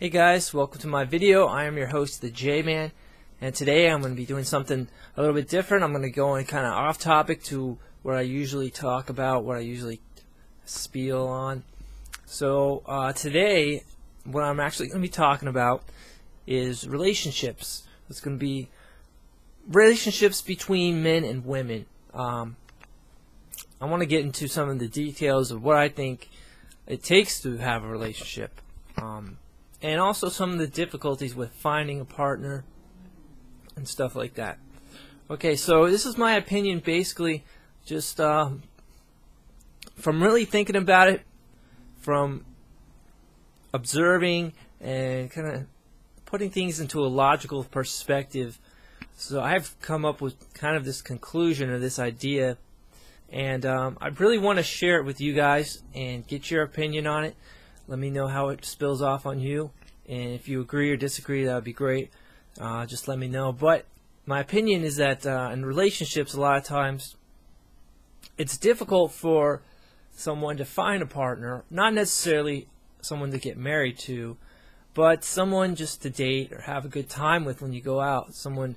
Hey guys, welcome to my video. I am your host, the J-Man, and today I'm going to be doing something a little bit different. I'm going to go in kind of off topic to what I usually talk about, what I usually spiel on. So today, what I'm actually going to be talking about is relationships. It's going to be relationships between men and women. I want to get into some of the details of what I think it takes to have a relationship. And also some of the difficulties with finding a partner and stuff like that. Okay, so this is my opinion, basically, just from really thinking about it, from observing and kind of putting things into a logical perspective. So I've come up with kind of this conclusion or this idea, and I really want to share it with you guys and get your opinion on it. Let me know how it spills off on you, and if you agree or disagree, that would be great. Just let me know. But my opinion is that in relationships, a lot of times it's difficult for someone to find a partner, not necessarily someone to get married to, but someone just to date or have a good time with when you go out, someone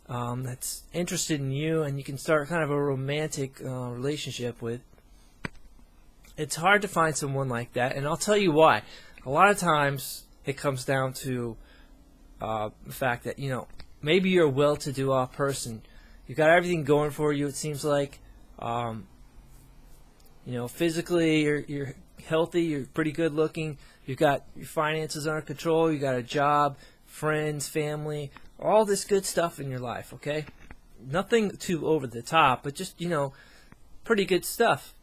that's interested in you and you can start kind of a romantic relationship with. It's hard to find someone like that, and I'll tell you why. A lot of times it comes down to the fact that, you know, maybe you're a well-to-do person. You've got everything going for you, it seems like. You know, physically you're healthy, you're pretty good looking, you've got your finances under control, you got a job, friends, family, all this good stuff in your life, okay? Nothing too over the top, but just, you know, pretty good stuff.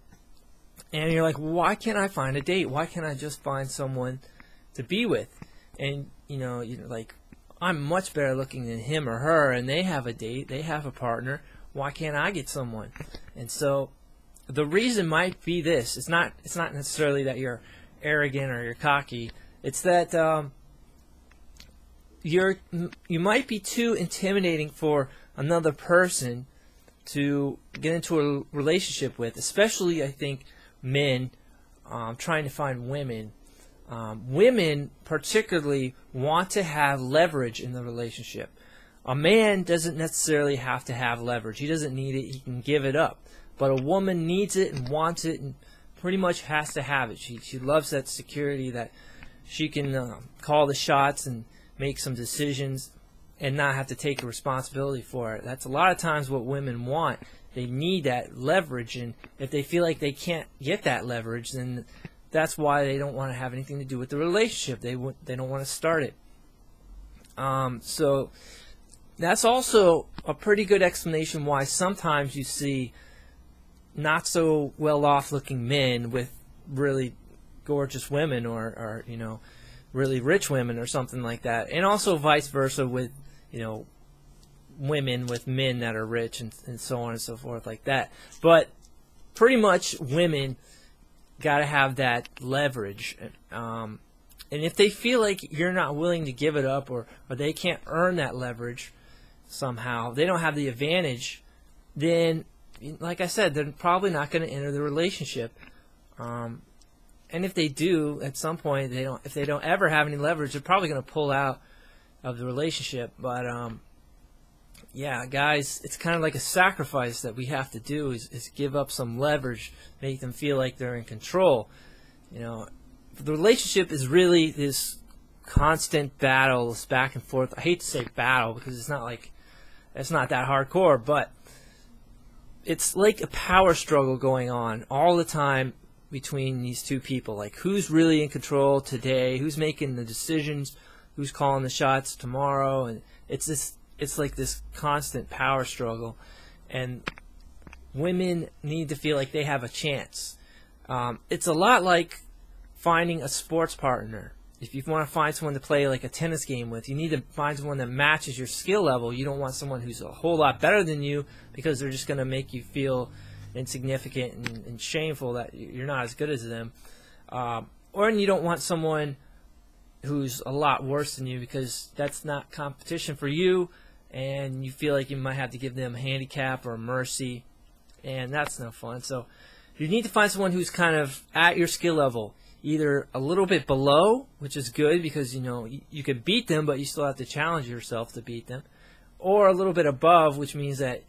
And you're like, why can't I find a date? Why can't I just find someone to be with? And you're like, I'm much better looking than him or her, and they have a date, they have a partner. Why can't I get someone? And so the reason might be this. It's not necessarily that you're arrogant or you're cocky. It's that you might be too intimidating for another person to get into a relationship with, especially, I think, men trying to find women. Women particularly want to have leverage in the relationship. A man doesn't necessarily have to have leverage. He doesn't need it. He can give it up. But a woman needs it and wants it and pretty much has to have it. She loves that security that she can call the shots and make some decisions and not have to take the responsibility for it. That's a lot of times what women want. They need that leverage, and if they feel like they can't get that leverage, then that's why they don't want to have anything to do with the relationship. They don't want to start it. So that's also a pretty good explanation why sometimes you see not so well-off looking men with really gorgeous women, or you know, really rich women or something like that, and also vice versa with, you know, women with men that are rich and so on and so forth like that. But pretty much women got to have that leverage, and if they feel like you're not willing to give it up, or they can't earn that leverage somehow, they don't have the advantage, then like I said, they're probably not going to enter the relationship. And if they do, at some point, if they don't ever have any leverage, they're probably going to pull out of the relationship. But yeah, guys, it's kind of like a sacrifice that we have to do, is give up some leverage, make them feel like they're in control. You know, the relationship is really this constant battle, this back and forth. I hate to say battle because it's not that hardcore, but it's like a power struggle going on all the time between these two people. Like, who's really in control today? Who's making the decisions? Who's calling the shots tomorrow? And it's like this constant power struggle, and women need to feel like they have a chance. It's a lot like finding a sports partner. If you want to find someone to play like a tennis game with, you need to find someone that matches your skill level. You don't want someone who's a whole lot better than you, because they're just going to make you feel insignificant and shameful that you're not as good as them. Or you don't want someone who's a lot worse than you, because that's not competition for you, and you feel like you might have to give them a handicap or a mercy, and that's no fun. So you need to find someone who's kind of at your skill level. either a little bit below, which is good because you could beat them, but you still have to challenge yourself to beat them, or a little bit above, which means that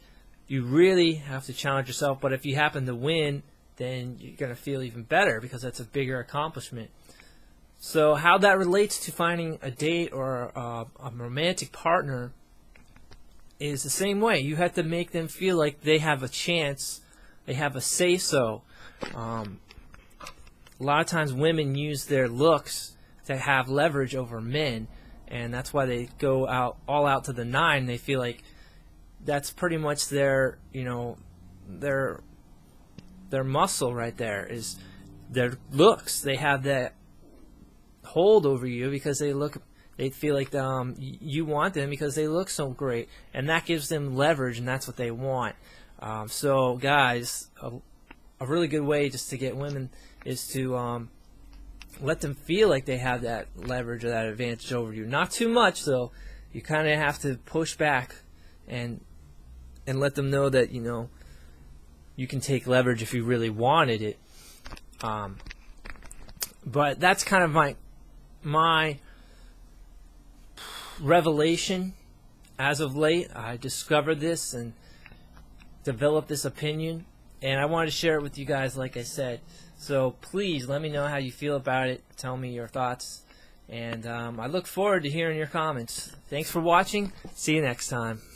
you really have to challenge yourself. But if you happen to win, then you're going to feel even better because that's a bigger accomplishment. So how that relates to finding a date or a romantic partner is the same way. You have to make them feel like they have a chance, they have a say-so. A lot of times women use their looks to have leverage over men, and that's why they go all out to the 9. They feel like that's pretty much their muscle right there, is their looks. They have that hold over you because they feel like you want them because they look so great, and that gives them leverage, and that's what they want. So guys, a really good way just to get women is to let them feel like they have that leverage or that advantage over you. Not too much, though. You kind of have to push back and let them know that you can take leverage if you really wanted it. But that's kind of my revelation as of late. I discovered this and developed this opinion, and I wanted to share it with you guys, like I said. So please let me know how you feel about it. Tell me your thoughts, and I look forward to hearing your comments. Thanks for watching. See you next time.